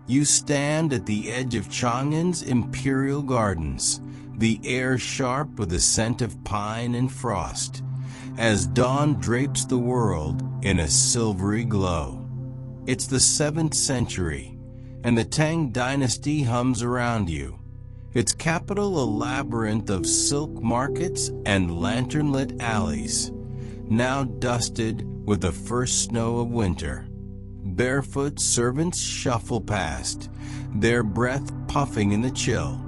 You stand at the edge of Chang'an's imperial gardens, the air sharp with the scent of pine and frost, as dawn drapes the world in a silvery glow. It's the 7th century, and the Tang dynasty hums around you, its capital a labyrinth of silk markets and lantern-lit alleys, now dusted with the first snow of winter. Barefoot servants shuffle past, their breath puffing in the chill,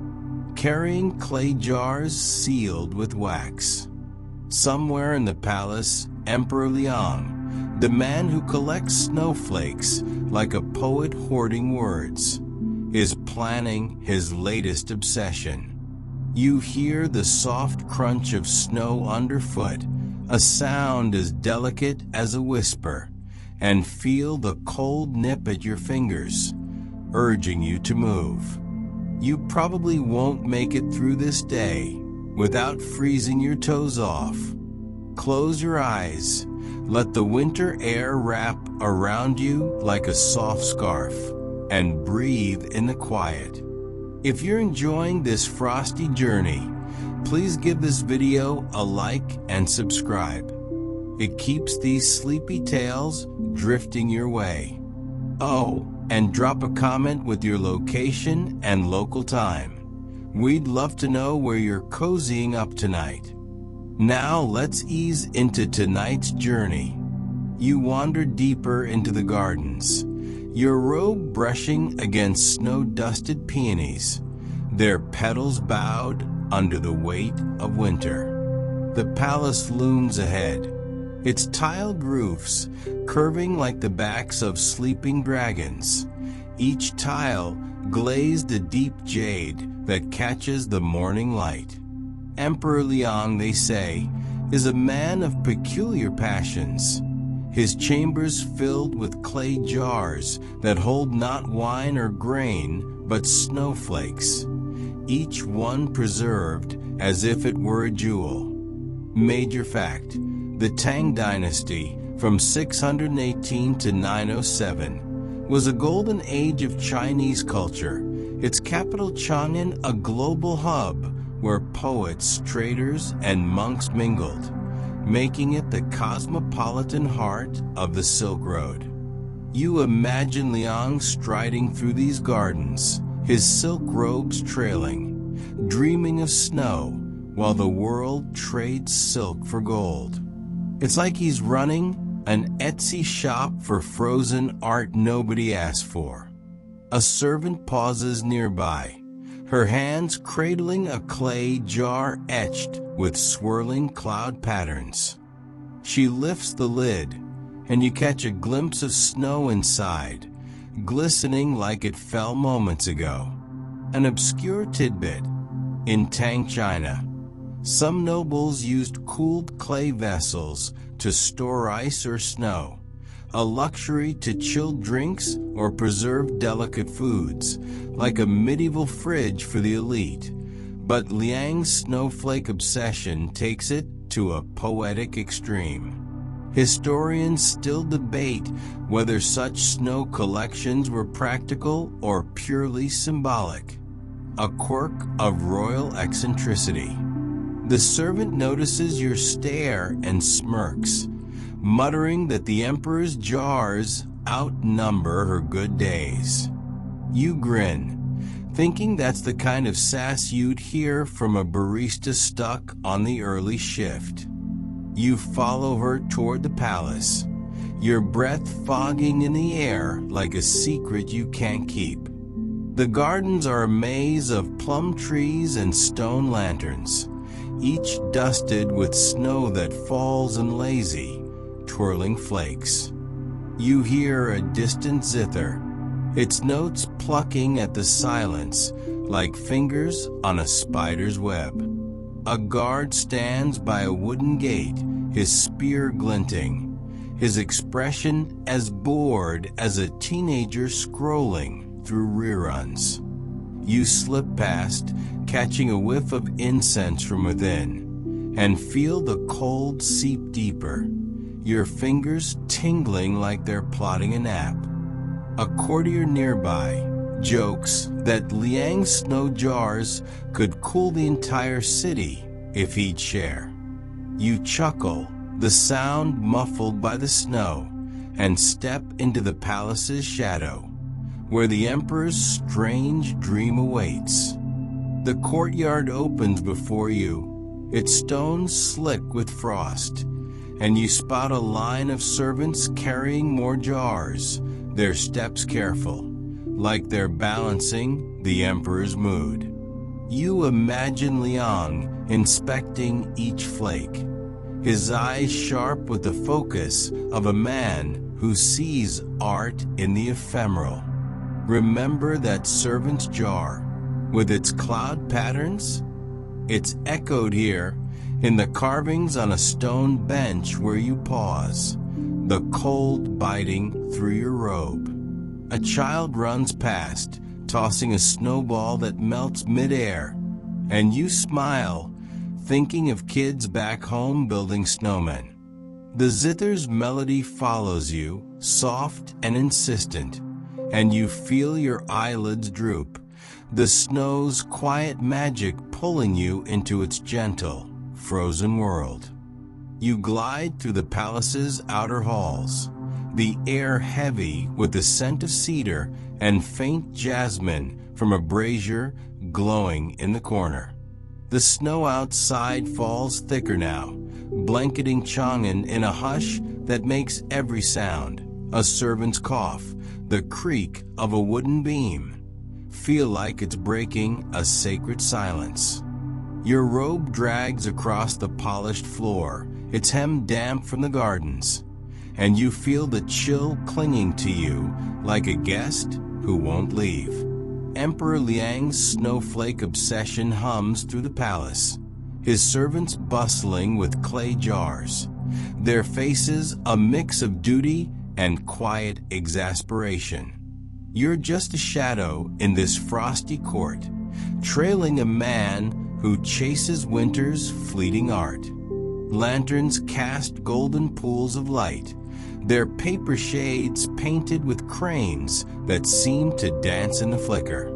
carrying clay jars sealed with wax. Somewhere in the palace, Emperor Liang, the man who collects snowflakes like a poet hoarding words, is planning his latest obsession. You hear the soft crunch of snow underfoot, a sound as delicate as a whisper, and feel the cold nip at your fingers, urging you to move. You probably won't make it through this day without freezing your toes off. Close your eyes, let the winter air wrap around you like a soft scarf, and breathe in the quiet. If you're enjoying this frosty journey, please give this video a like and subscribe. It keeps these sleepy tales drifting your way. Oh, and drop a comment with your location and local time. We'd love to know where you're cozying up tonight. Now let's ease into tonight's journey. You wander deeper into the gardens, your robe brushing against snow-dusted peonies, their petals bowed under the weight of winter. The palace looms ahead, its tiled roofs curving like the backs of sleeping dragons, each tile glazed a deep jade that catches the morning light. Emperor Liang, they say, is a man of peculiar passions, his chambers filled with clay jars that hold not wine or grain, but snowflakes, each one preserved as if it were a jewel. Major fact: the Tang dynasty, from 618 to 907, was a golden age of Chinese culture, its capital Chang'an a global hub where poets, traders, and monks mingled, making it the cosmopolitan heart of the Silk Road. You imagine Liang striding through these gardens, his silk robes trailing, dreaming of snow while the world trades silk for gold. It's like he's running an Etsy shop for frozen art nobody asked for. A servant pauses nearby, her hands cradling a clay jar etched with swirling cloud patterns. She lifts the lid, and you catch a glimpse of snow inside, glistening like it fell moments ago. An obscure tidbit: in Tang China, some nobles used cooled clay vessels to store ice or snow, a luxury to chill drinks or preserve delicate foods, like a medieval fridge for the elite. But Liang's snowflake obsession takes it to a poetic extreme. Historians still debate whether such snow collections were practical or purely symbolic, a quirk of royal eccentricity. The servant notices your stare and smirks, muttering that the emperor's jars outnumber her good days. You grin, thinking that's the kind of sass you'd hear from a barista stuck on the early shift. You follow her toward the palace, your breath fogging in the air like a secret you can't keep. The gardens are a maze of plum trees and stone lanterns, each dusted with snow that falls in lazy, twirling flakes. You hear a distant zither, its notes plucking at the silence like fingers on a spider's web. A guard stands by a wooden gate, his spear glinting, his expression as bored as a teenager scrolling through reruns. You slip past, catching a whiff of incense from within, and feel the cold seep deeper, your fingers tingling like they're plotting a nap. A courtier nearby, jokes that Liang's snow jars could cool the entire city if he'd share. You chuckle, the sound muffled by the snow, and step into the palace's shadow, where the emperor's strange dream awaits. The courtyard opens before you, its stones slick with frost, and you spot a line of servants carrying more jars, their steps careful, like they're balancing the emperor's mood. You imagine Liang inspecting each flake, his eyes sharp with the focus of a man who sees art in the ephemeral. Remember that servant's jar with its cloud patterns? It's echoed here in the carvings on a stone bench where you pause, the cold biting through your robe. A child runs past, tossing a snowball that melts midair, and you smile, thinking of kids back home building snowmen. The zither's melody follows you, soft and insistent, and you feel your eyelids droop, the snow's quiet magic pulling you into its gentle, frozen world. You glide through the palace's outer halls, the air heavy with the scent of cedar and faint jasmine from a brazier glowing in the corner. The snow outside falls thicker now, blanketing Chang'an in a hush that makes every sound, a servant's cough, the creak of a wooden beam, feel like it's breaking a sacred silence. Your robe drags across the polished floor, its hem damp from the gardens, and you feel the chill clinging to you like a guest who won't leave. Emperor Liang's snowflake obsession hums through the palace, his servants bustling with clay jars, their faces a mix of duty and quiet exasperation. You're just a shadow in this frosty court, trailing a man who chases winter's fleeting art. Lanterns cast golden pools of light, their paper shades painted with cranes that seem to dance in the flicker.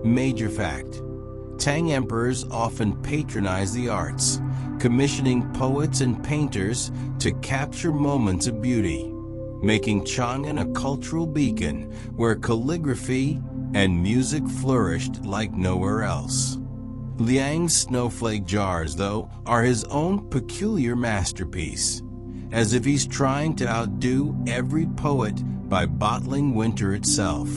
Major fact: Tang emperors often patronize the arts, commissioning poets and painters to capture moments of beauty, making Chang'an a cultural beacon where calligraphy and music flourished like nowhere else. Liang's snowflake jars, though, are his own peculiar masterpiece, as if he's trying to outdo every poet by bottling winter itself.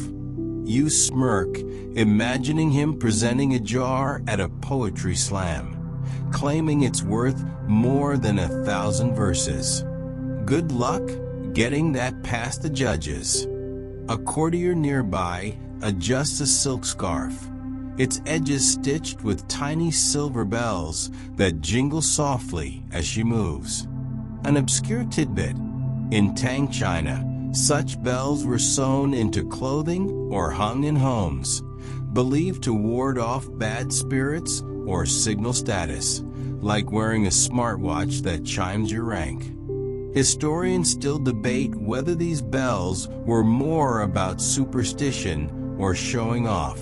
You smirk, imagining him presenting a jar at a poetry slam, claiming it's worth more than 1,000 verses. Good luck getting that past the judges. A courtier nearby adjusts a silk scarf, its edges stitched with tiny silver bells that jingle softly as she moves. An obscure tidbit: in Tang China, such bells were sewn into clothing or hung in homes, believed to ward off bad spirits or signal status, like wearing a smartwatch that chimes your rank. Historians still debate whether these bells were more about superstition or showing off,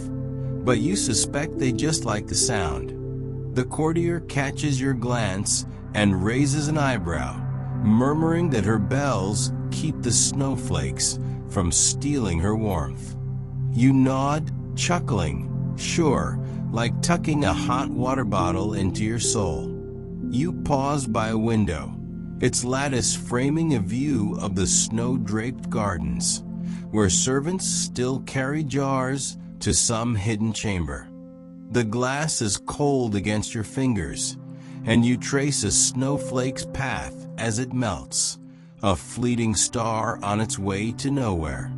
but you suspect they just like the sound. The courtier catches your glance and raises an eyebrow, murmuring that her bells keep the snowflakes from stealing her warmth. You nod, chuckling, sure, like tucking a hot water bottle into your soul. You pause by a window, its lattice framing a view of the snow-draped gardens, where servants still carry jars to some hidden chamber. The glass is cold against your fingers, and you trace a snowflake's path as it melts, a fleeting star on its way to nowhere.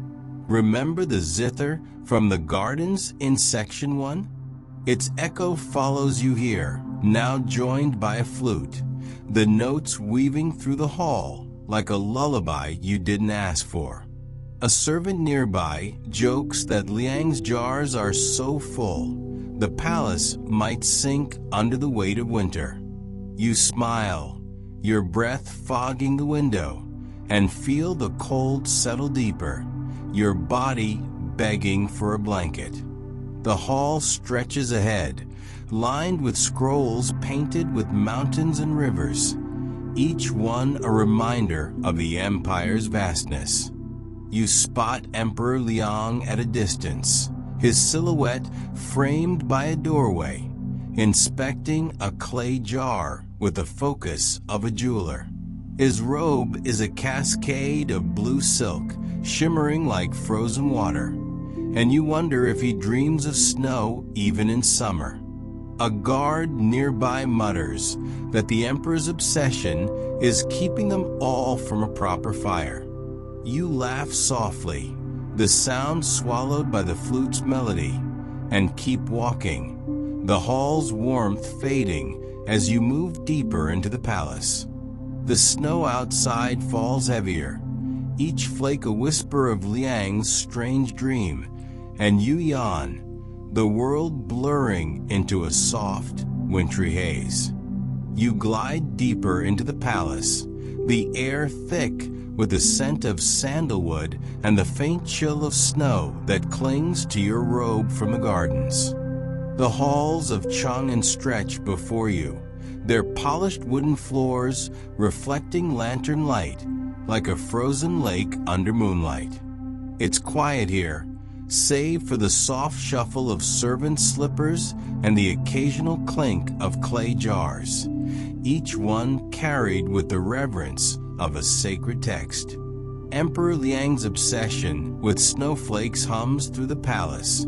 Remember the zither from the gardens in Section 1? Its echo follows you here, now joined by a flute, the notes weaving through the hall like a lullaby you didn't ask for. A servant nearby jokes that Liang's jars are so full, the palace might sink under the weight of winter. You smile, your breath fogging the window, and feel the cold settle deeper, your body begging for a blanket. The hall stretches ahead, lined with scrolls painted with mountains and rivers, each one a reminder of the empire's vastness. You spot Emperor Liang at a distance, his silhouette framed by a doorway, inspecting a clay jar with the focus of a jeweler. His robe is a cascade of blue silk, shimmering like frozen water, and you wonder if he dreams of snow even in summer. A guard nearby mutters that the emperor's obsession is keeping them all from a proper fire. You laugh softly, the sound swallowed by the flute's melody, and keep walking, the hall's warmth fading as you move deeper into the palace. The snow outside falls heavier, each flake a whisper of Liang's strange dream, and you yawn, the world blurring into a soft, wintry haze. You glide deeper into the palace, the air thick with the scent of sandalwood and the faint chill of snow that clings to your robe from the gardens. The halls of Chang'an stretch before you, their polished wooden floors reflecting lantern light like a frozen lake under moonlight. It's quiet here, save for the soft shuffle of servants' slippers and the occasional clink of clay jars, each one carried with the reverence of a sacred text. Emperor Liang's obsession with snowflakes hums through the palace,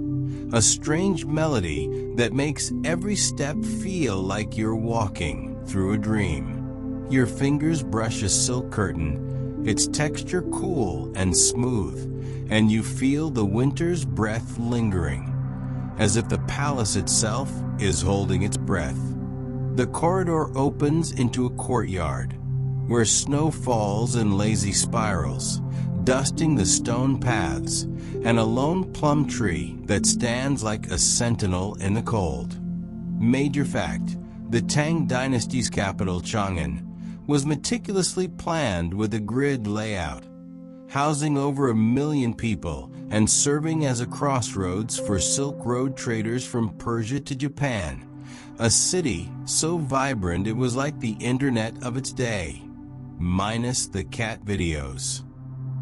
a strange melody that makes every step feel like you're walking through a dream. Your fingers brush a silk curtain, its texture cool and smooth, and you feel the winter's breath lingering, as if the palace itself is holding its breath. The corridor opens into a courtyard, where snow falls in lazy spirals, dusting the stone paths, and a lone plum tree that stands like a sentinel in the cold. Major fact, the Tang Dynasty's capital, Chang'an, was meticulously planned with a grid layout, housing over 1 million people and serving as a crossroads for Silk Road traders from Persia to Japan, a city so vibrant it was like the internet of its day, minus the cat videos.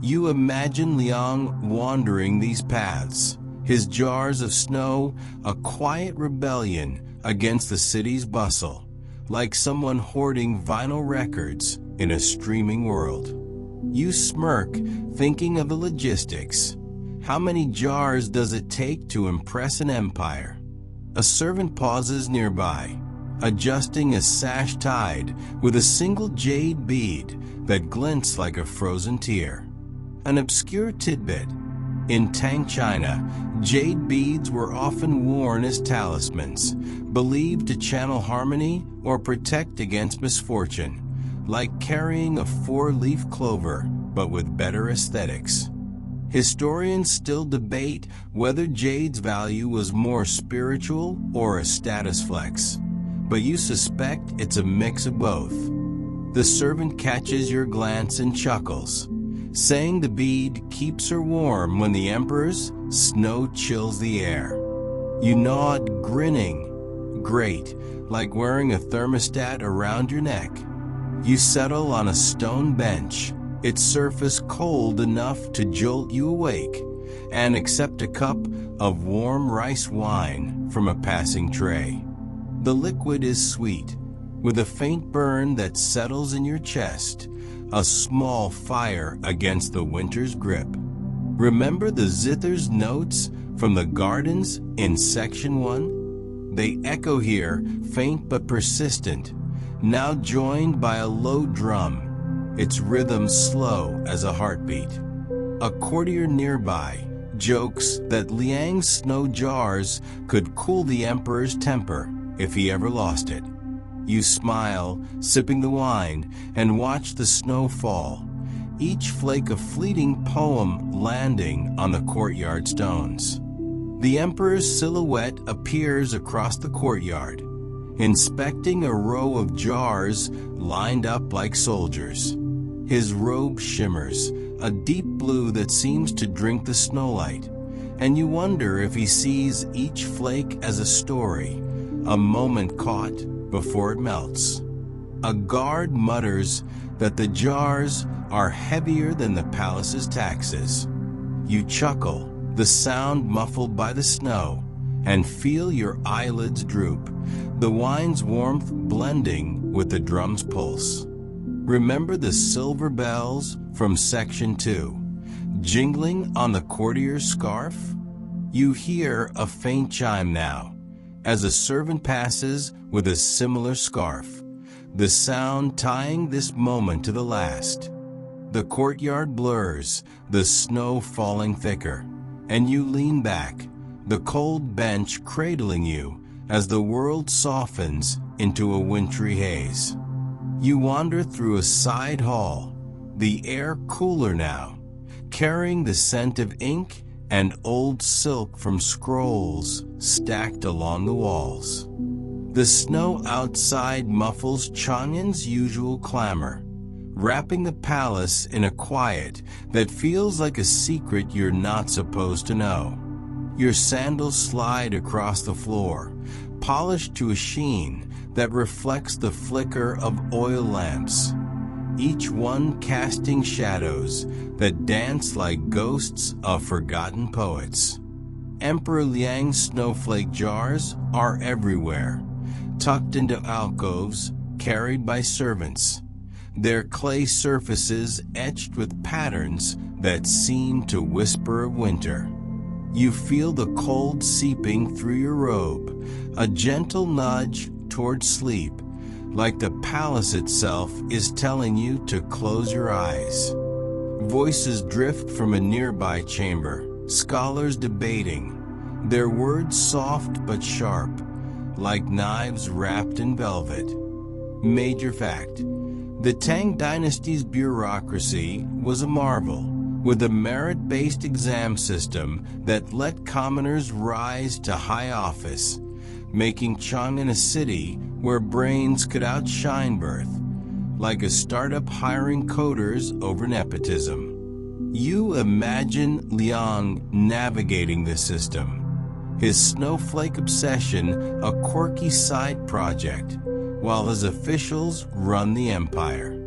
You imagine Liang wandering these paths, his jars of snow a quiet rebellion against the city's bustle, like someone hoarding vinyl records in a streaming world. You smirk, thinking of the logistics. How many jars does it take to impress an empire? A servant pauses nearby, adjusting a sash tied with a single jade bead that glints like a frozen tear. An obscure tidbit. In Tang China, jade beads were often worn as talismans, believed to channel harmony or protect against misfortune, like carrying a 4-leaf clover, but with better aesthetics. Historians still debate whether jade's value was more spiritual or a status flex, but you suspect it's a mix of both. The servant catches your glance and chuckles, saying the bead keeps her warm when the emperor's snow chills the air. You nod, grinning. Great, like wearing a thermostat around your neck. You settle on a stone bench, its surface cold enough to jolt you awake, and accept a cup of warm rice wine from a passing tray. The liquid is sweet, with a faint burn that settles in your chest, a small fire against the winter's grip. Remember the zither's notes from the gardens in Section 1? They echo here, faint but persistent, now joined by a low drum, its rhythm slow as a heartbeat. A courtier nearby jokes that Liang's snow jars could cool the emperor's temper if he ever lost it. You smile, sipping the wine, and watch the snow fall, each flake a fleeting poem landing on the courtyard stones. The emperor's silhouette appears across the courtyard, inspecting a row of jars lined up like soldiers. His robe shimmers, a deep blue that seems to drink the snowlight, and you wonder if he sees each flake as a story, a moment caught before it melts. A guard mutters that the jars are heavier than the palace's taxes. You chuckle, the sound muffled by the snow, and feel your eyelids droop, the wine's warmth blending with the drum's pulse. Remember the silver bells from Section 2, jingling on the courtier's scarf? You hear a faint chime now, as a servant passes with a similar scarf, the sound tying this moment to the last. The courtyard blurs, the snow falling thicker, and you lean back, the cold bench cradling you as the world softens into a wintry haze. You wander through a side hall, the air cooler now, carrying the scent of ink and old silk from scrolls stacked along the walls. The snow outside muffles Chang'an's usual clamor, wrapping the palace in a quiet that feels like a secret you're not supposed to know. Your sandals slide across the floor, polished to a sheen that reflects the flicker of oil lamps, each one casting shadows that dance like ghosts of forgotten poets. Emperor Liang's snowflake jars are everywhere, tucked into alcoves carried by servants, their clay surfaces etched with patterns that seem to whisper of winter. You feel the cold seeping through your robe, a gentle nudge toward sleep, like the palace itself is telling you to close your eyes. Voices drift from a nearby chamber, scholars debating, their words soft but sharp, like knives wrapped in velvet. Major fact: the Tang dynasty's bureaucracy was a marvel, with a merit-based exam system that let commoners rise to high office, making Chang'an a city where brains could outshine birth, like a startup hiring coders over nepotism. You imagine Liang navigating the system, his snowflake obsession a quirky side project, while his officials run the empire.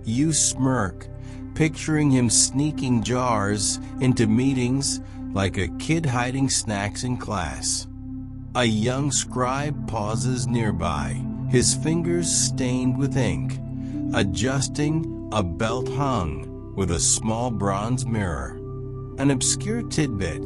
You smirk, picturing him sneaking jars into meetings like a kid hiding snacks in class. A young scribe pauses nearby, his fingers stained with ink, adjusting a belt hung with a small bronze mirror. An obscure tidbit: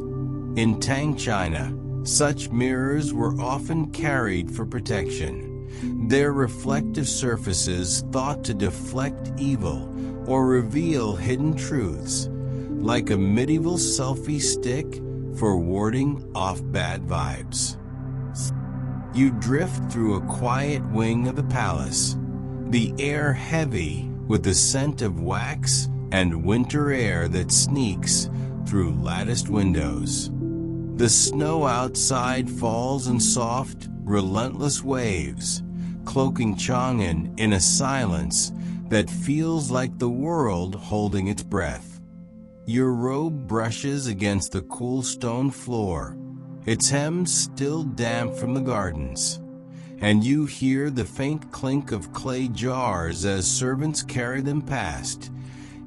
in Tang China, such mirrors were often carried for protection, their reflective surfaces thought to deflect evil or reveal hidden truths, like a medieval selfie stick for warding off bad vibes. You drift through a quiet wing of the palace, the air heavy with the scent of wax and winter air that sneaks through latticed windows. The snow outside falls in soft, relentless waves, cloaking Chang'an in a silence that feels like the world holding its breath. Your robe brushes against the cool stone floor, its hem still damp from the gardens, and you hear the faint clink of clay jars as servants carry them past,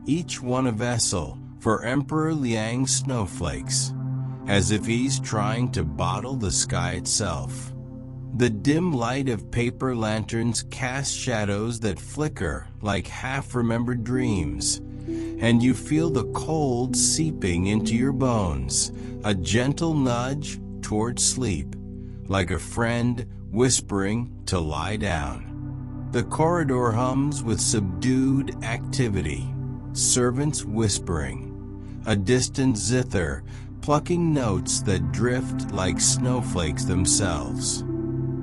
each one a vessel for Emperor Liang's snowflakes, as if he's trying to bottle the sky itself. The dim light of paper lanterns casts shadows that flicker like half-remembered dreams, and you feel the cold seeping into your bones, a gentle nudge toward sleep, like a friend whispering to lie down. The corridor hums with subdued activity, servants whispering, a distant zither plucking notes that drift like snowflakes themselves.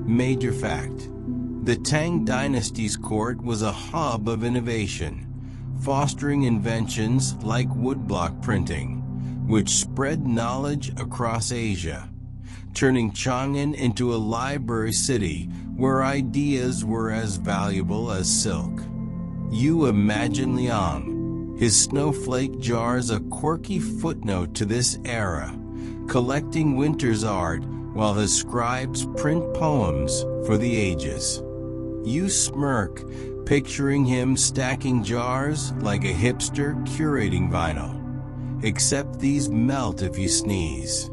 Major fact: the Tang dynasty's court was a hub of innovation, fostering inventions like woodblock printing, which spread knowledge across Asia, turning Chang'an into a library city where ideas were as valuable as silk. You imagine Liang, his snowflake jars a quirky footnote to this era, collecting winter's art while his scribes print poems for the ages. You smirk, picturing him stacking jars like a hipster curating vinyl. Except these melt if you sneeze.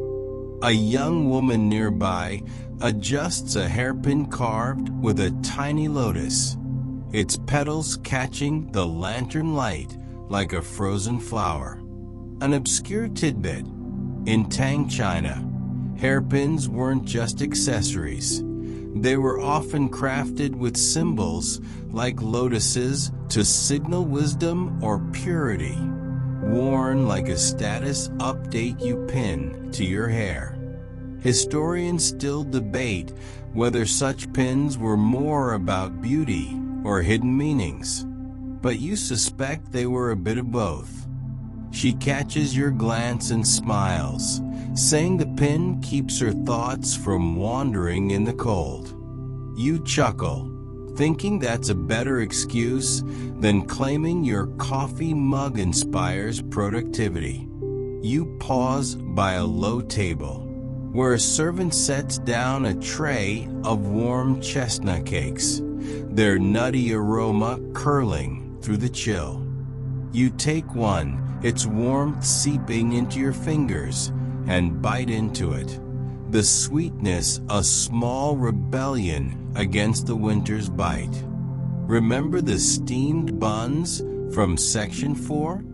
A young woman nearby adjusts a hairpin carved with a tiny lotus, its petals catching the lantern light like a frozen flower. An obscure tidbit: in Tang, China, hairpins weren't just accessories. They were often crafted with symbols like lotuses to signal wisdom or purity, worn like a status update you pin to your hair. Historians still debate whether such pins were more about beauty or hidden meanings, but you suspect they were a bit of both. She catches your glance and smiles, saying the pin keeps her thoughts from wandering in the cold. You chuckle, thinking that's a better excuse than claiming your coffee mug inspires productivity. You pause by a low table, where a servant sets down a tray of warm chestnut cakes, their nutty aroma curling through the chill. You take one, its warmth seeping into your fingers, and bite into it. The sweetness a small rebellion against the winter's bite. Remember the steamed buns from section 4?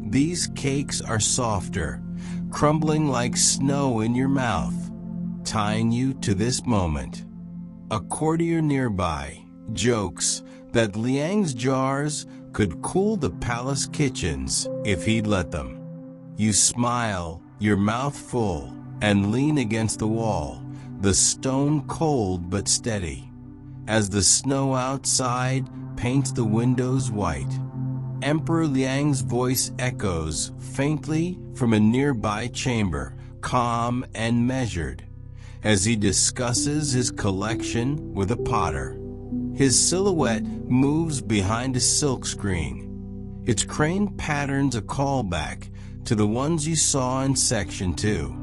These cakes are softer, crumbling like snow in your mouth, tying you to this moment. A courtier nearby jokes that Liang's jars could cool the palace kitchens if he'd let them. You smile, your mouth full, and lean against the wall, the stone cold but steady, as the snow outside paints the windows white. Emperor Liang's voice echoes faintly from a nearby chamber, calm and measured, as he discusses his collection with a potter. His silhouette moves behind a silk screen, its crane patterns a callback to the ones you saw in section 2.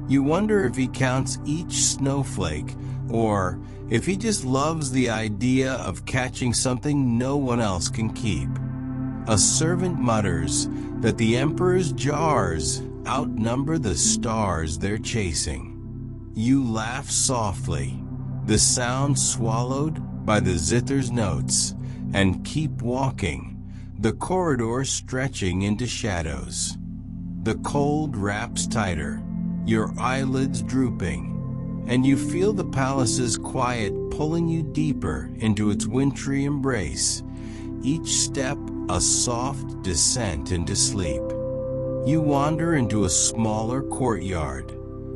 You wonder if he counts each snowflake, or if he just loves the idea of catching something no one else can keep. A servant mutters that the emperor's jars outnumber the stars they're chasing. You laugh softly, the sound swallowed by the zither's notes, and keep walking, the corridor stretching into shadows. The cold wraps tighter, your eyelids drooping, and you feel the palace's quiet pulling you deeper into its wintry embrace, each step a soft descent into sleep. You wander into a smaller courtyard,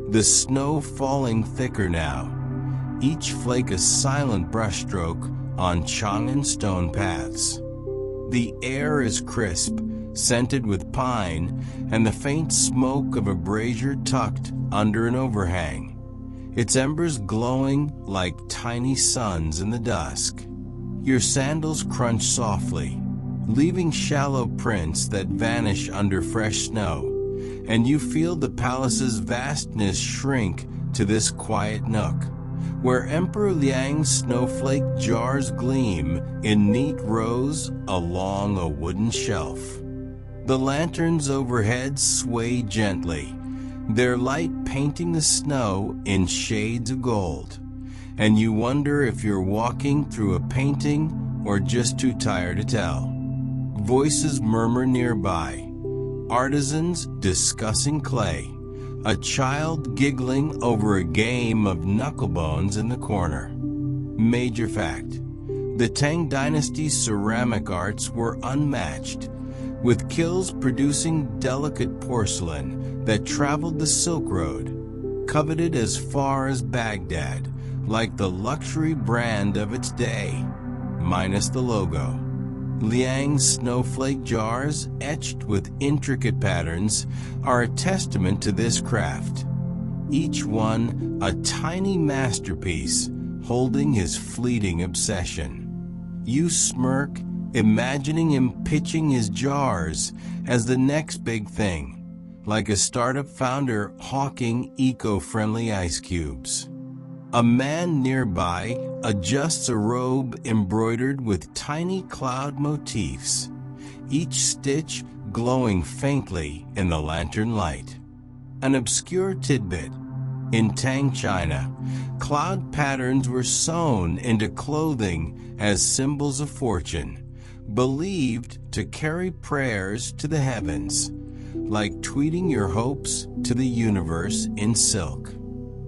the snow falling thicker now, each flake a silent brushstroke on Chang'an stone paths. The air is crisp, scented with pine and the faint smoke of a brazier tucked under an overhang, its embers glowing like tiny suns in the dusk. Your sandals crunch softly, leaving shallow prints that vanish under fresh snow, and you feel the palace's vastness shrink to this quiet nook, where Emperor Liang's snowflake jars gleam in neat rows along a wooden shelf. The lanterns overhead sway gently, their light painting the snow in shades of gold, and you wonder if you're walking through a painting or just too tired to tell. Voices murmur nearby, artisans discussing clay, a child giggling over a game of knucklebones in the corner. Major fact: the Tang Dynasty's ceramic arts were unmatched, with kilns producing delicate porcelain that traveled the Silk Road, coveted as far as Baghdad, like the luxury brand of its day, minus the logo. Liang's snowflake jars, etched with intricate patterns, are a testament to this craft, each one a tiny masterpiece holding his fleeting obsession. You smirk, imagining him pitching his jars as the next big thing, like a startup founder hawking eco-friendly ice cubes. A man nearby adjusts a robe embroidered with tiny cloud motifs, each stitch glowing faintly in the lantern light. An obscure tidbit: in Tang, China, cloud patterns were sewn into clothing as symbols of fortune, believed to carry prayers to the heavens, like tweeting your hopes to the universe in silk.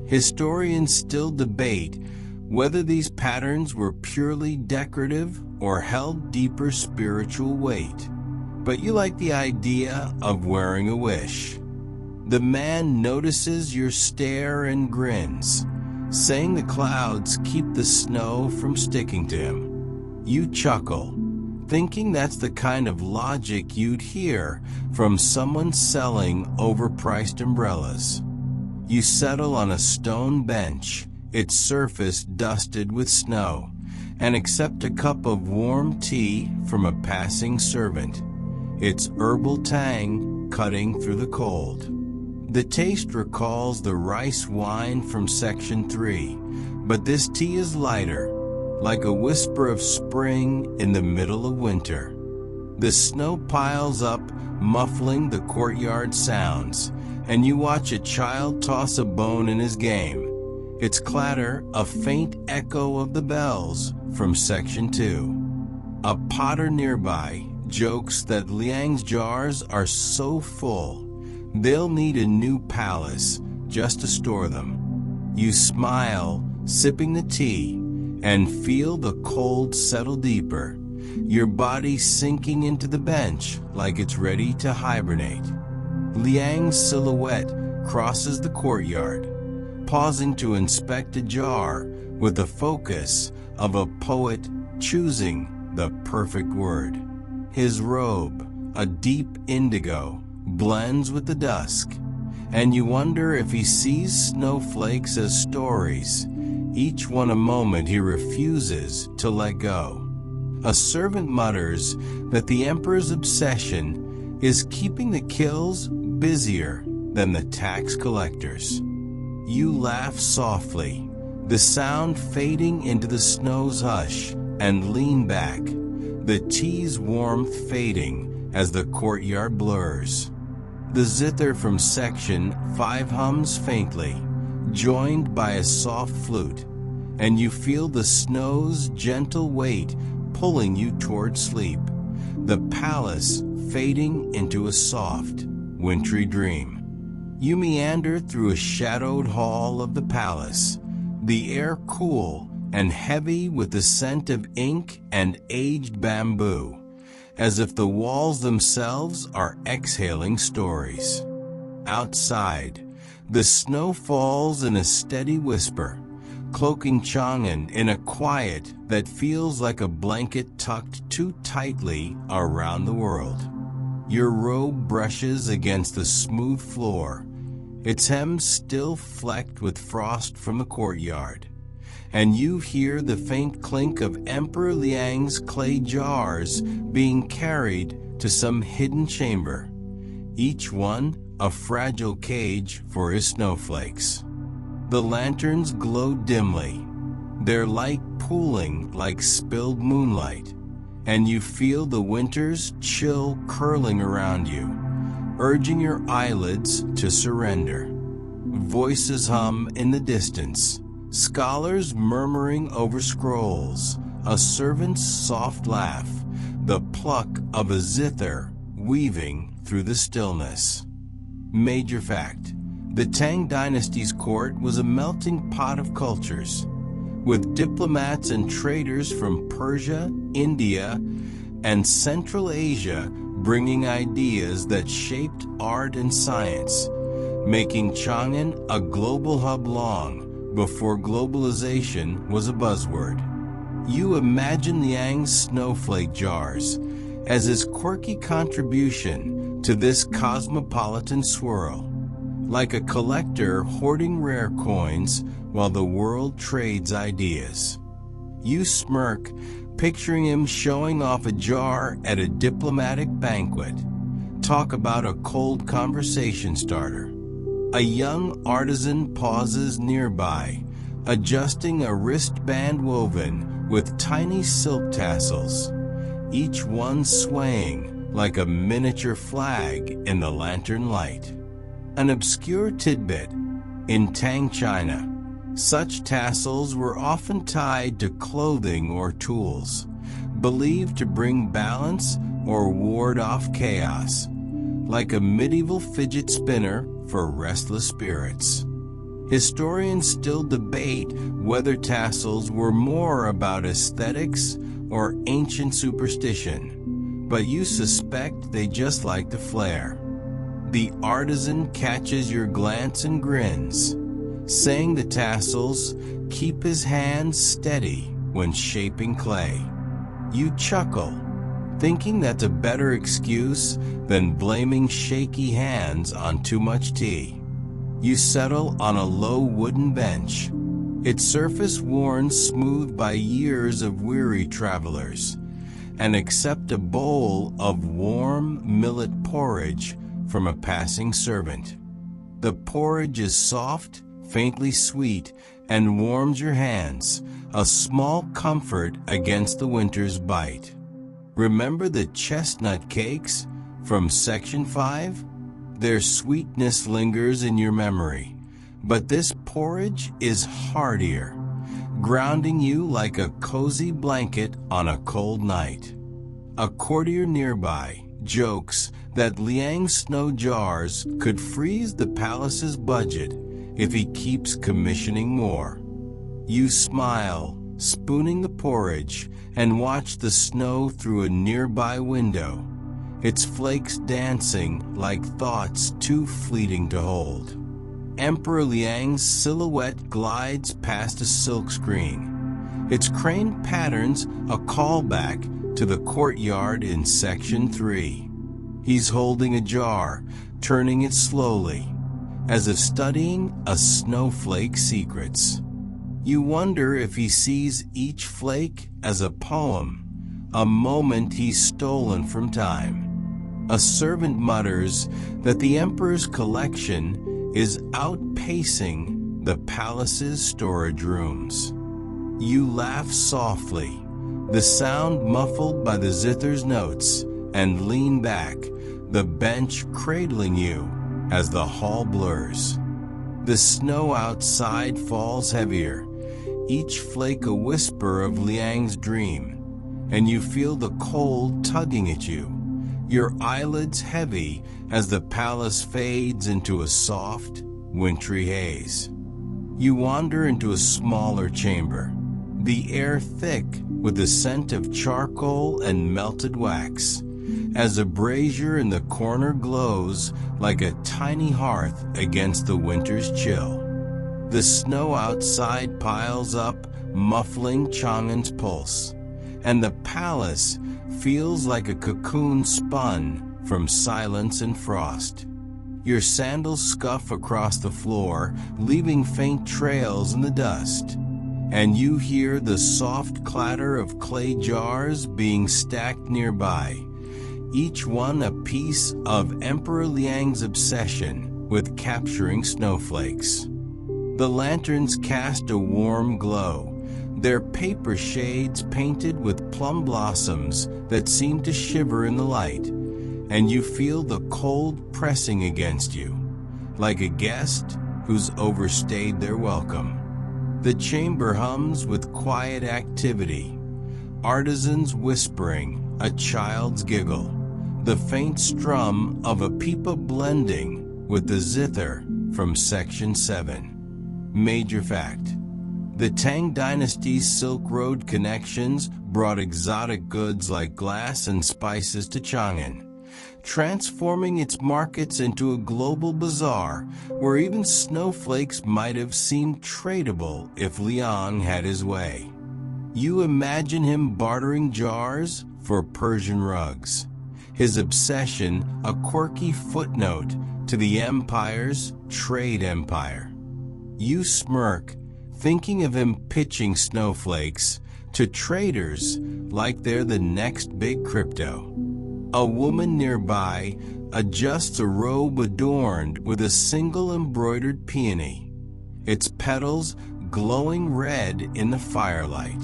Historians still debate whether these patterns were purely decorative or held deeper spiritual weight. But you like the idea of wearing a wish. The man notices your stare and grins, saying the clouds keep the snow from sticking to him. You chuckle, thinking that's the kind of logic you'd hear from someone selling overpriced umbrellas. You settle on a stone bench, its surface dusted with snow, and accept a cup of warm tea from a passing servant, its herbal tang cutting through the cold. The taste recalls the rice wine from Section 3, but this tea is lighter, like a whisper of spring in the middle of winter. The snow piles up, muffling the courtyard sounds, and you watch a child toss a bone in his game, its clatter a faint echo of the bells from Section 2. A potter nearby jokes that Liang's jars are so full, they'll need a new palace just to store them. You smile, sipping the tea, and feel the cold settle deeper, your body sinking into the bench like it's ready to hibernate. Liang's silhouette crosses the courtyard, pausing to inspect a jar with the focus of a poet choosing the perfect word. His robe, a deep indigo, blends with the dusk, and you wonder if he sees snowflakes as stories, each one a moment he refuses to let go. A servant mutters that the emperor's obsession is keeping the kills busier than the tax collectors. You laugh softly, the sound fading into the snow's hush, and lean back, the tea's warmth fading as the courtyard blurs. The zither from Section 5 hums faintly, joined by a soft flute, and you feel the snow's gentle weight pulling you toward sleep, the palace fading into a soft, wintry dream. You meander through a shadowed hall of the palace, the air cool and heavy with the scent of ink and aged bamboo, as if the walls themselves are exhaling stories. Outside, the snow falls in a steady whisper, cloaking Chang'an in a quiet that feels like a blanket tucked too tightly around the world. Your robe brushes against the smooth floor, its hem still flecked with frost from the courtyard, and you hear the faint clink of Emperor Liang's clay jars being carried to some hidden chamber, each one a fragile cage for his snowflakes. The lanterns glow dimly, their light pooling like spilled moonlight, and you feel the winter's chill curling around you, urging your eyelids to surrender. Voices hum in the distance, scholars murmuring over scrolls, a servant's soft laugh, the pluck of a zither weaving through the stillness. Major fact: the Tang dynasty's court was a melting pot of cultures, with diplomats and traders from Persia, India, and Central Asia bringing ideas that shaped art and science, making Chang'an a global hub long before globalization was a buzzword. You imagine Liang's snowflake jars as his quirky contribution to this cosmopolitan swirl, like a collector hoarding rare coins while the world trades ideas. You smirk, picturing him showing off a jar at a diplomatic banquet, Talk about a cold conversation starter. A young artisan pauses nearby, adjusting a wristband woven with tiny silk tassels, each one swaying like a miniature flag in the lantern light. An obscure tidbit: in Tang, China, such tassels were often tied to clothing or tools, believed to bring balance or ward off chaos, like a medieval fidget spinner for restless spirits. Historians still debate whether tassels were more about aesthetics or ancient superstition, but you suspect they just like the flair. The artisan catches your glance and grins, saying the tassels keep his hands steady when shaping clay. You chuckle, thinking that's a better excuse than blaming shaky hands on too much tea. You settle on a low wooden bench, its surface worn smooth by years of weary travelers, and accept a bowl of warm millet porridge from a passing servant. The porridge is soft, faintly sweet, and warms your hands, a small comfort against the winter's bite. Remember the chestnut cakes from Section 5? Their sweetness lingers in your memory, but this porridge is heartier, grounding you like a cozy blanket on a cold night. A courtier nearby jokes that Liang's snow jars could freeze the palace's budget if he keeps commissioning more. You smile, spooning the porridge, and watch the snow through a nearby window, its flakes dancing like thoughts too fleeting to hold. Emperor Liang's silhouette glides past a silkscreen, its craned patterns a callback to the courtyard in Section 3. He's holding a jar, turning it slowly, as if studying a snowflake's secrets. You wonder if he sees each flake as a poem, a moment he's stolen from time. A servant mutters that the emperor's collection is outpacing the palace's storage rooms. You laugh softly, the sound muffled by the zither's notes, and lean back, the bench cradling you as the hall blurs. The snow outside falls heavier, each flake a whisper of Liang's dream, and you feel the cold tugging at you, your eyelids heavy as the palace fades into a soft, wintry haze. You wander into a smaller chamber, the air thick with the scent of charcoal and melted wax, as a brazier in the corner glows like a tiny hearth against the winter's chill. The snow outside piles up, muffling Chang'an's pulse, and the palace feels like a cocoon spun from silence and frost. Your sandals scuff across the floor, leaving faint trails in the dust, and you hear the soft clatter of clay jars being stacked nearby, each one a piece of Emperor Liang's obsession with capturing snowflakes. The lanterns cast a warm glow, their paper shades painted with plum blossoms that seem to shiver in the light, and you feel the cold pressing against you, like a guest who's overstayed their welcome. The chamber hums with quiet activity, artisans whispering, a child's giggle, the faint strum of a pipa blending with the zither from Section 7. Major fact: the Tang Dynasty's Silk Road connections brought exotic goods like glass and spices to Chang'an, transforming its markets into a global bazaar where even snowflakes might have seemed tradable if Liang had his way. You imagine him bartering jars for Persian rugs, his obsession a quirky footnote to the empire's trade empire. You smirk, thinking of him pitching snowflakes to traders like they're the next big crypto. A woman nearby adjusts a robe adorned with a single embroidered peony, its petals glowing red in the firelight.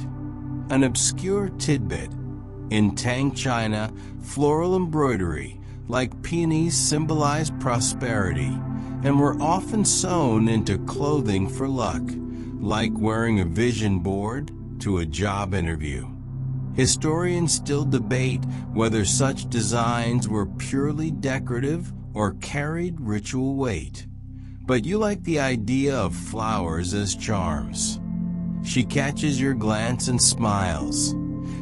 An obscure tidbit: in Tang China, floral embroidery, like peonies, symbolize prosperity and were often sewn into clothing for luck, like wearing a vision board to a job interview. Historians still debate whether such designs were purely decorative or carried ritual weight. But you like the idea of flowers as charms. She catches your glance and smiles,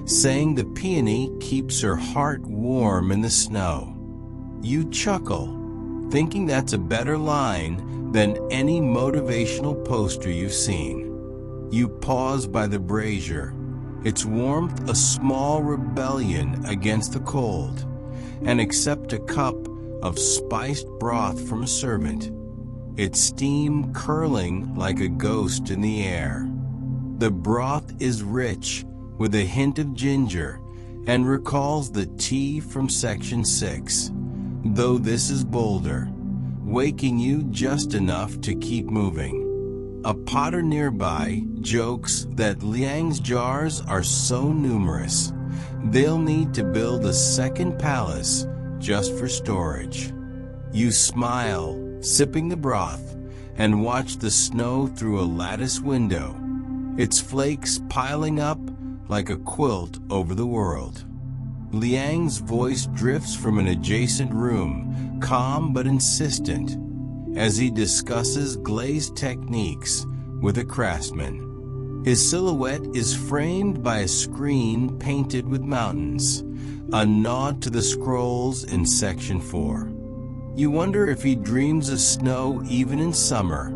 saying the peony keeps her heart warm in the snow. You chuckle, thinking that's a better line than any motivational poster you've seen. You pause by the brazier, its warmth a small rebellion against the cold, and accept a cup of spiced broth from a servant, its steam curling like a ghost in the air. The broth is rich with a hint of ginger and recalls the tea from Section 6, though this is bolder, waking you just enough to keep moving. A potter nearby jokes that Liang's jars are so numerous, they'll need to build a second palace just for storage. You smile, sipping the broth, and watch the snow through a lattice window, its flakes piling up like a quilt over the world. Liang's voice drifts from an adjacent room, calm but insistent, as he discusses glaze techniques with a craftsman. His silhouette is framed by a screen painted with mountains, a nod to the scrolls in Section 4. You wonder if he dreams of snow even in summer,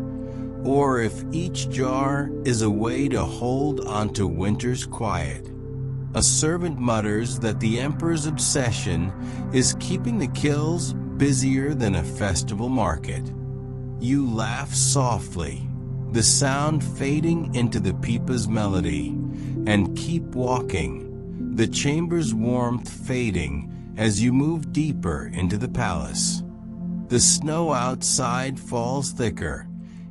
or if each jar is a way to hold onto winter's quiet. A servant mutters that the emperor's obsession is keeping the kilns busier than a festival market. You laugh softly, the sound fading into the pipa's melody, and keep walking, the chamber's warmth fading as you move deeper into the palace. The snow outside falls thicker,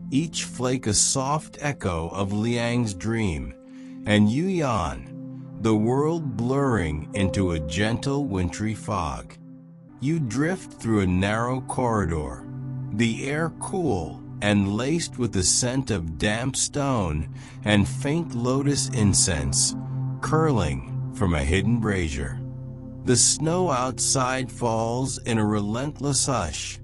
each flake a soft echo of Liang's dream, and you yawn, the world blurring into a gentle wintry fog. You drift through a narrow corridor, the air cool and laced with the scent of damp stone and faint lotus incense curling from a hidden brazier. The snow outside falls in a relentless hush,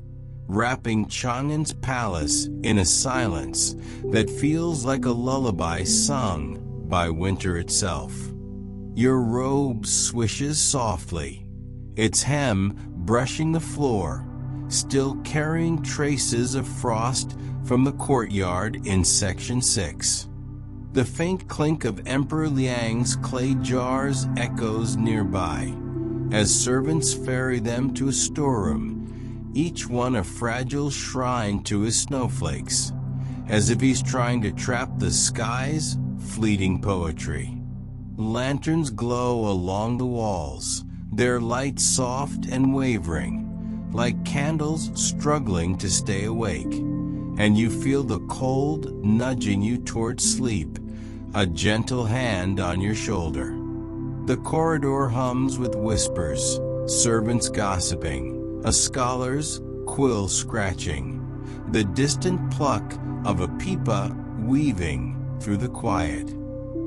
wrapping Chang'an's palace in a silence that feels like a lullaby sung by winter itself. Your robe swishes softly, its hem brushing the floor, still carrying traces of frost from the courtyard in Section 6. The faint clink of Emperor Liang's clay jars echoes nearby, as servants ferry them to a storeroom, each one a fragile shrine to his snowflakes, as if he's trying to trap the sky's fleeting poetry. Lanterns glow along the walls, their light soft and wavering, like candles struggling to stay awake, and you feel the cold nudging you toward sleep, a gentle hand on your shoulder. The corridor hums with whispers, servants gossiping, a scholar's quill scratching, the distant pluck of a pipa weaving through the quiet.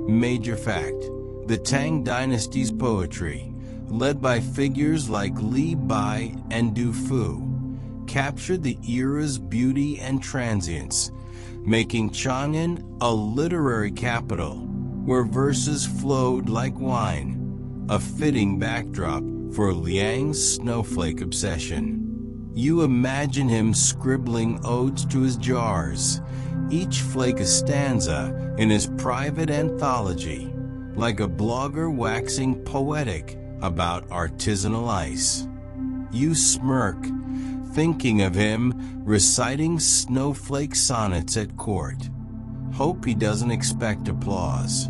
Major fact: the Tang dynasty's poetry, led by figures like Li Bai and Du Fu, captured the era's beauty and transience, making Chang'an a literary capital where verses flowed like wine, a fitting backdrop for Liang's snowflake obsession. You imagine him scribbling odes to his jars, each flake a stanza in his private anthology, like a blogger waxing poetic about artisanal ice. You smirk, thinking of him reciting snowflake sonnets at court. Hope he doesn't expect applause.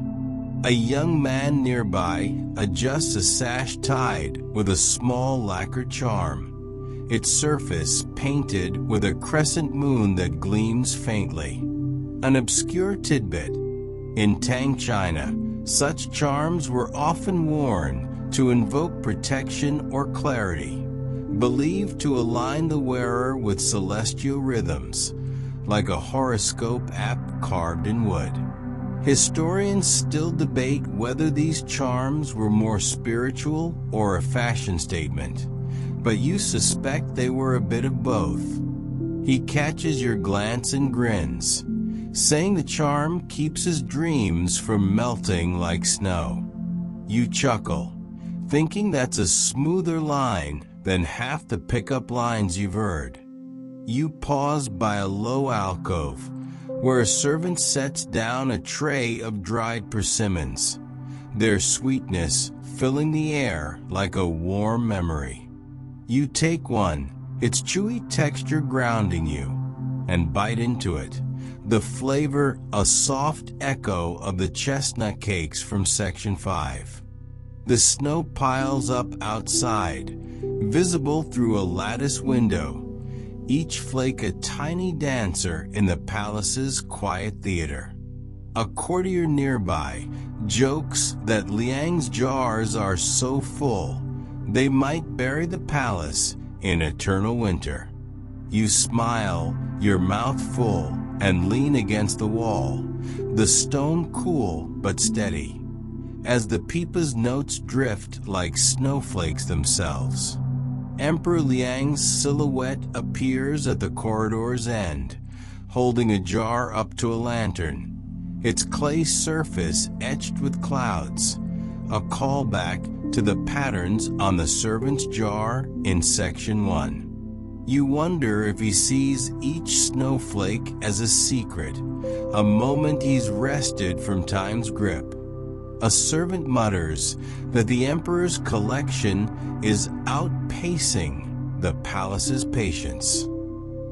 A young man nearby adjusts a sash tied with a small lacquer charm, its surface painted with a crescent moon that gleams faintly. An obscure tidbit: in Tang, China, such charms were often worn to invoke protection or clarity, believed to align the wearer with celestial rhythms, like a horoscope app carved in wood. Historians still debate whether these charms were more spiritual or a fashion statement, but you suspect they were a bit of both. He catches your glance and grins, saying the charm keeps his dreams from melting like snow. You chuckle, thinking that's a smoother line than half the pickup lines you've heard. You pause by a low alcove, where a servant sets down a tray of dried persimmons, their sweetness filling the air like a warm memory. You take one, its chewy texture grounding you, and bite into it, the flavor a soft echo of the chestnut cakes from Section 5. The snow piles up outside, visible through a lattice window, each flake a tiny dancer in the palace's quiet theater. A courtier nearby jokes that Liang's jars are so full they might bury the palace in eternal winter. You smile, your mouth full, and lean against the wall, the stone cool but steady, as the pipa's notes drift like snowflakes themselves. Emperor Liang's silhouette appears at the corridor's end, holding a jar up to a lantern, its clay surface etched with clouds, a callback to the patterns on the servant's jar in Section 1. You wonder if he sees each snowflake as a secret, a moment he's wrested from time's grip. A servant mutters that the emperor's collection is outpacing the palace's patience.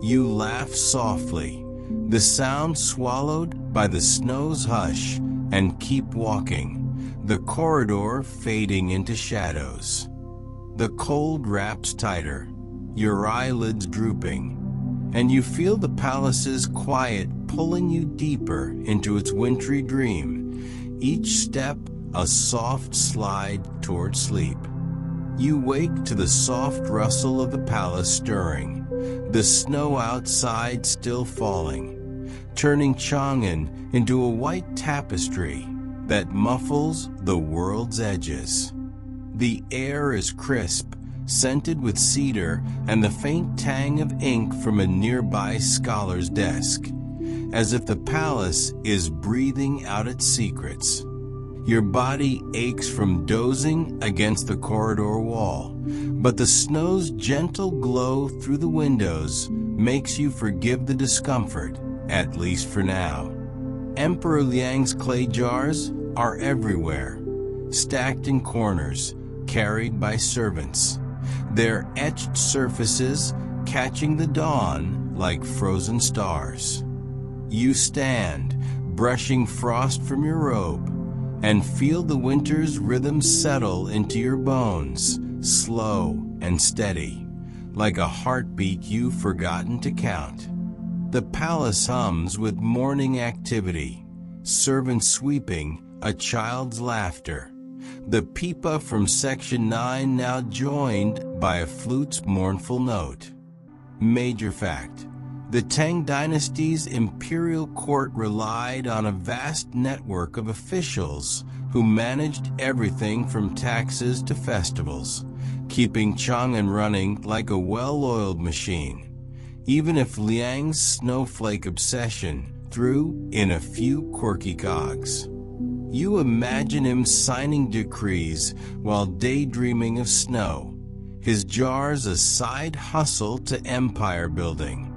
You laugh softly, the sound swallowed by the snow's hush, and keep walking, the corridor fading into shadows. The cold wraps tighter, your eyelids drooping, and you feel the palace's quiet pulling you deeper into its wintry dream, each step a soft slide toward sleep. You wake to the soft rustle of the palace stirring, the snow outside still falling, turning Chang'an into a white tapestry that muffles the world's edges. The air is crisp, scented with cedar and the faint tang of ink from a nearby scholar's desk, as if the palace is breathing out its secrets. Your body aches from dozing against the corridor wall, but the snow's gentle glow through the windows makes you forgive the discomfort, at least for now. Emperor Liang's clay jars are everywhere, stacked in corners, carried by servants, their etched surfaces catching the dawn like frozen stars. You stand, brushing frost from your robe, and feel the winter's rhythm settle into your bones, slow and steady, like a heartbeat you've forgotten to count. The palace hums with morning activity, servants sweeping, a child's laughter. The pipa from Section 9 now joined by a flute's mournful note. Major fact: the Tang dynasty's imperial court relied on a vast network of officials who managed everything from taxes to festivals, keeping Chang'an running like a well-oiled machine, even if Liang's snowflake obsession threw in a few quirky cogs. You imagine him signing decrees while daydreaming of snow, his jars a side hustle to empire building,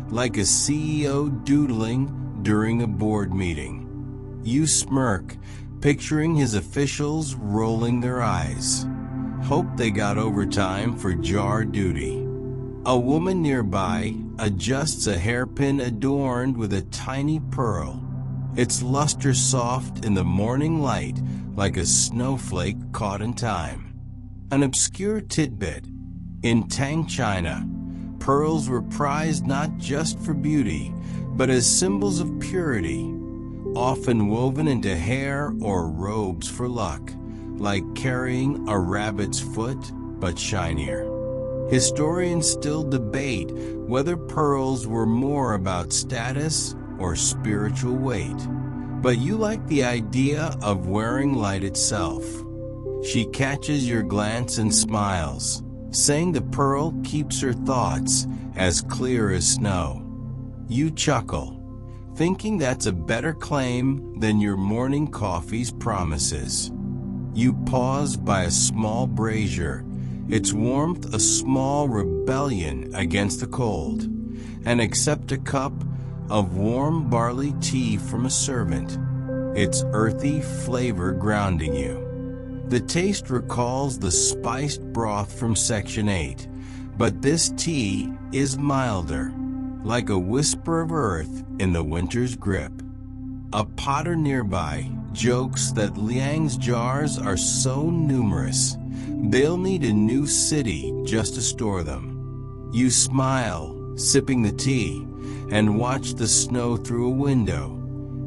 like a CEO doodling during a board meeting. You smirk, picturing his officials rolling their eyes. Hope they got overtime for jar duty. A woman nearby adjusts a hairpin adorned with a tiny pearl, its luster soft in the morning light like a snowflake caught in time. An obscure tidbit: In Tang, China, pearls were prized not just for beauty, but as symbols of purity, often woven into hair or robes for luck, like carrying a rabbit's foot, but shinier. Historians still debate whether pearls were more about status or spiritual weight, but you like the idea of wearing light itself. She catches your glance and smiles, saying the pearl keeps her thoughts as clear as snow. You chuckle, thinking that's a better claim than your morning coffee's promises. You pause by a small brazier, its warmth a small rebellion against the cold, and accept a cup of warm barley tea from a servant, its earthy flavor grounding you. The taste recalls the spiced broth from Section 8, but this tea is milder, like a whisper of earth in the winter's grip. A potter nearby jokes that Liang's jars are so numerous, they'll need a new city just to store them. You smile, sipping the tea, and watch the snow through a window,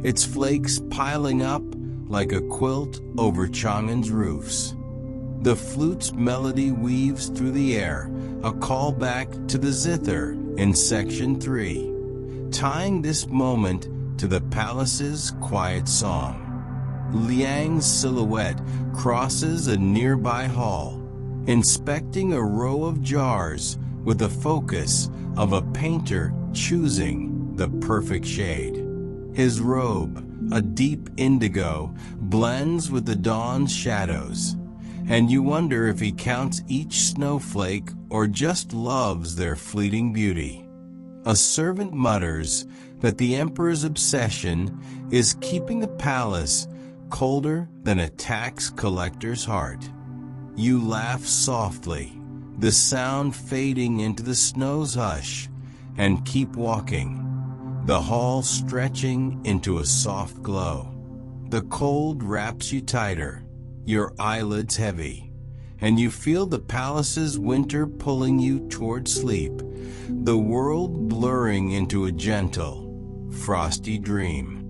its flakes piling up like a quilt over Chang'an's roofs. The flute's melody weaves through the air, a callback to the zither in Section 3, tying this moment to the palace's quiet song. Liang's silhouette crosses a nearby hall, inspecting a row of jars with the focus of a painter choosing the perfect shade. His robe, a deep indigo, blends with the dawn's shadows, and you wonder if he counts each snowflake or just loves their fleeting beauty. A servant mutters that the emperor's obsession is keeping the palace colder than a tax collector's heart. You laugh softly, the sound fading into the snow's hush, and keep walking, the hall stretching into a soft glow. The cold wraps you tighter, your eyelids heavy, and you feel the palace's winter pulling you toward sleep, the world blurring into a gentle, frosty dream.